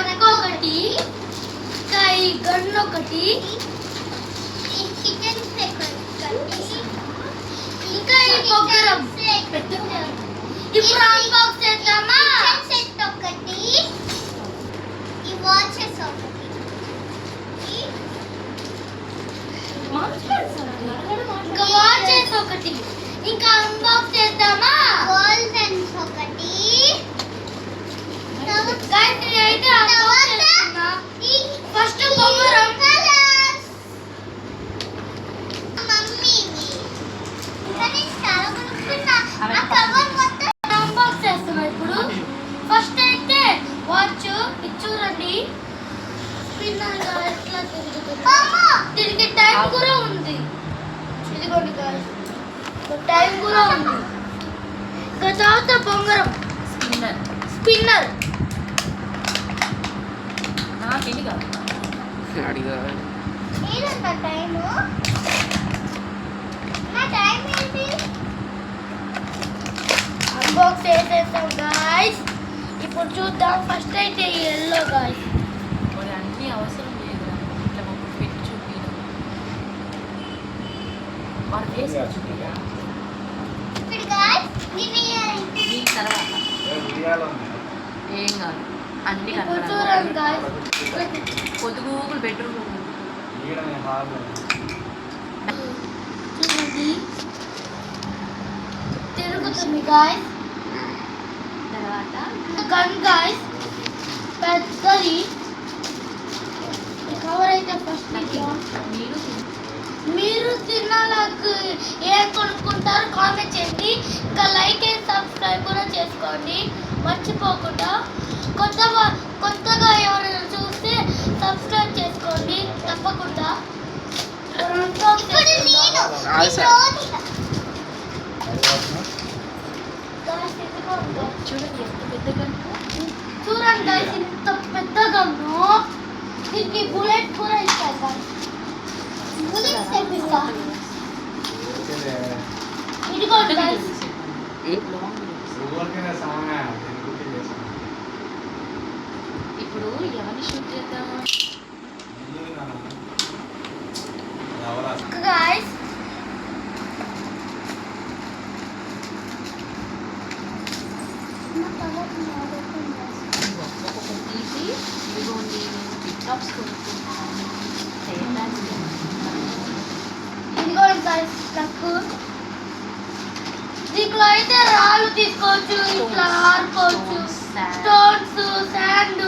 పనక ఒకటి, ఇంకా ఈ గన్ను ఒకటి, ఇంకా ఈ బొగ్గరం. ఇప్పుడు అన్బాక్స్ చేద్దామా? సెట్ ఒకటి, ఈ వాచెస్ ఒకటి, ఇంకా వాచెస్ ఒకటి, ఇంకా అన్బాక్స్ చేద్దామా? గోల్డెన్స్ ఒకటి, గాయత్రి అయితే అన్బాక్స్ చేస్తున్నా. ఫస్ట్ బొమ్మరం అన్బాక్స్ చేస్తున్నా. ఇప్పుడు ఫస్ట్ అయితే వాచ్ ఇది చూడండి, స్పిన్నర్ గా ఎట్లా తిరుగుతుంది. దీనికి టైం కూడా ఉంది. ఇదిగోండి గాయ్స్, టైం కూడా ఉంది. ఇంకా తర్వాత బొంగరం స్పిన్నర్ అన్బాక్స్ చేసేసాం గాయ్స్. ఇప్పుడు చూద్దాం. ఫస్ట్ అయితే ఈ ఎల్లో గాయ్స్. అన్ని అవసరం లేదు, ఇట్లా మాకు పెట్టి చూపించడం వాడు వేసి చూపించా దీని తర్వాత ఏం కాదు. అన్ని ఇప్పుడు చూడండి గాయ్స్, పొద్దుగూకులు బెడ్రూమ్ చూడండి తిరుగుతుంది గాయ్స్. తర్వాత గన్ గాయ్స్ పెద్దది. కవర్ అయితే ఫస్ట్ మీరు మీరు తినాలకు ఏం కొనుక్కుంటారో కామెంట్ చేయండి. ఇంకా లైక్ అండ్ సబ్స్క్రైబ్ కూడా చేసుకోండి మర్చిపోకుండా. కొత్తగా ఎవరైనా చూస్తే సబ్స్క్రైబ్ చేసుకోండి తప్పకుండా. చూడండి ఎంత పెద్దగా చూడండి guys, ఇంత పెద్దగా దీనికి బుల్లెట్ కూడా ఇస్తారు guys. బుల్లెట్ తెప్పిస్తా. ఇదిగోండి guys. ఇప్పుడు ఎవరిని షూట్ చేద్దాం? Guys, ఒక్కొక్కటి తీసి ఇదిగోండి నేను టిక్టాక్స్ కొనుక్కుంటాను. ఇదిగోండి guys, నాకు దీంట్లో అయితే రాళ్ళు తీసుకోవచ్చు, ఇట్లా ఆడుకోవచ్చు, స్టోన్స్, శాండ్,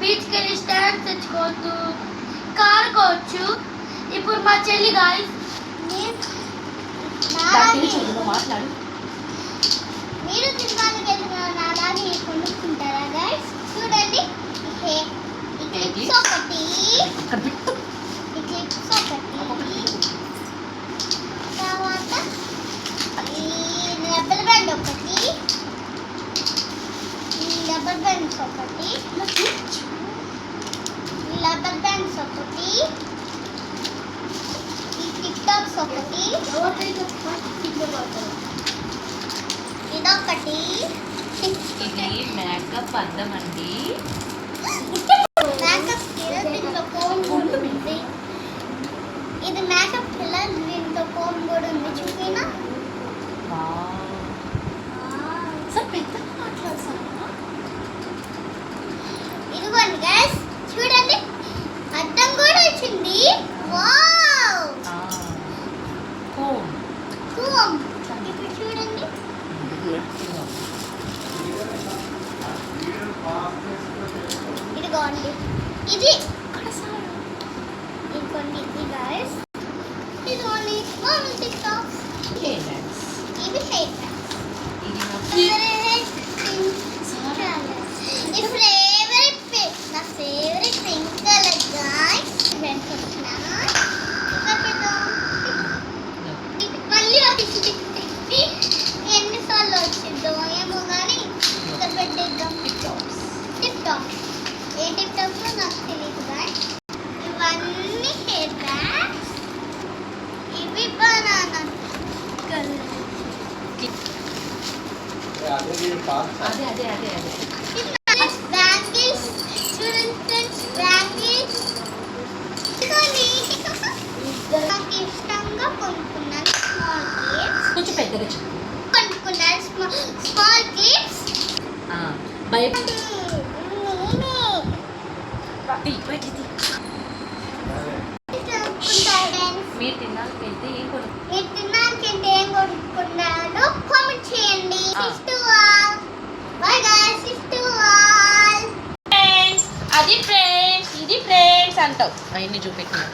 బీచ్కి వెళ్ళి స్టాండ్ తెచ్చుకోవచ్చు, కారుకోవచ్చు. ఇప్పుడు మా చెల్లి గాయస్ మాట్లాడు. మీరు సినిమాకి వెళ్ళిన అలాగే కొనుక్కుంటారా గైస్? చూడండి, ఈ క్లిప్స్ ఒకటి, ఈ క్లిప్స్ ఒకటి, తర్వాత ఈ రబ్బర్ బ్యాండ్ ఒకటి, ఈ రబ్బర్ బ్యాండ్స్ ఒకటి, ఈ రబ్బర్ బ్యాండ్స్ ఒకటి, ఈ టిక్ టాక్స్ ఒకటి, ఇదొకటి. ఇది మేకప్ అందం అండి. మేకప్ దీంట్లో కోమ్ కూడా ఉంది. ఇది మేకప్ కలర్, దీంట్లో కోమ్ కూడా ఉంది. చూపినా ఇదిగోండి గైస్, చూడండి అద్దం కూడా వచ్చింది. వావ్, కోమ్. ఇప్పుడు చూడండి, ఇదిగోండి ఇది ఇదిగోండి ఇది గైస్, ఇదిగోండి మామూలు టిక్ టాక్స్, ఇవి హెయిర్ బ్యాండ్స్. నా ఫేవరెట్ పింక్ కలర్ గైస్. మళ్ళీ ఎన్నిసార్లు వచ్చిందో ఏమో కానీ ఇక్కడ పెట్టేద్దాం. టిప్ టాప్, ఏ టిప్ టాప్స్ నాకు తెలియదు గైస్. ఇవన్నీ హెయిర్ బ్యాండ్స్, ఇవి బనానా కలర్. అదే బ్యాంగిల్స్ చూడండి, పెద్దగా చెప్పు. కొనుక్కున్నాను స్మాల్ క్లిప్స్. బయట బయటిది మీరు తిన్నాక వెళ్తే ఏం కొను మీరు తిన్నాకంటే ఏం కొనుక్కున్నారో కామెంట్ చేయండి. బాయ్ గైస్, ఫ్రెండ్స్, అది ఫ్రెండ్స్, ఇది ఫ్రెండ్స్ అంటావు అవన్నీ చూపెట్టినా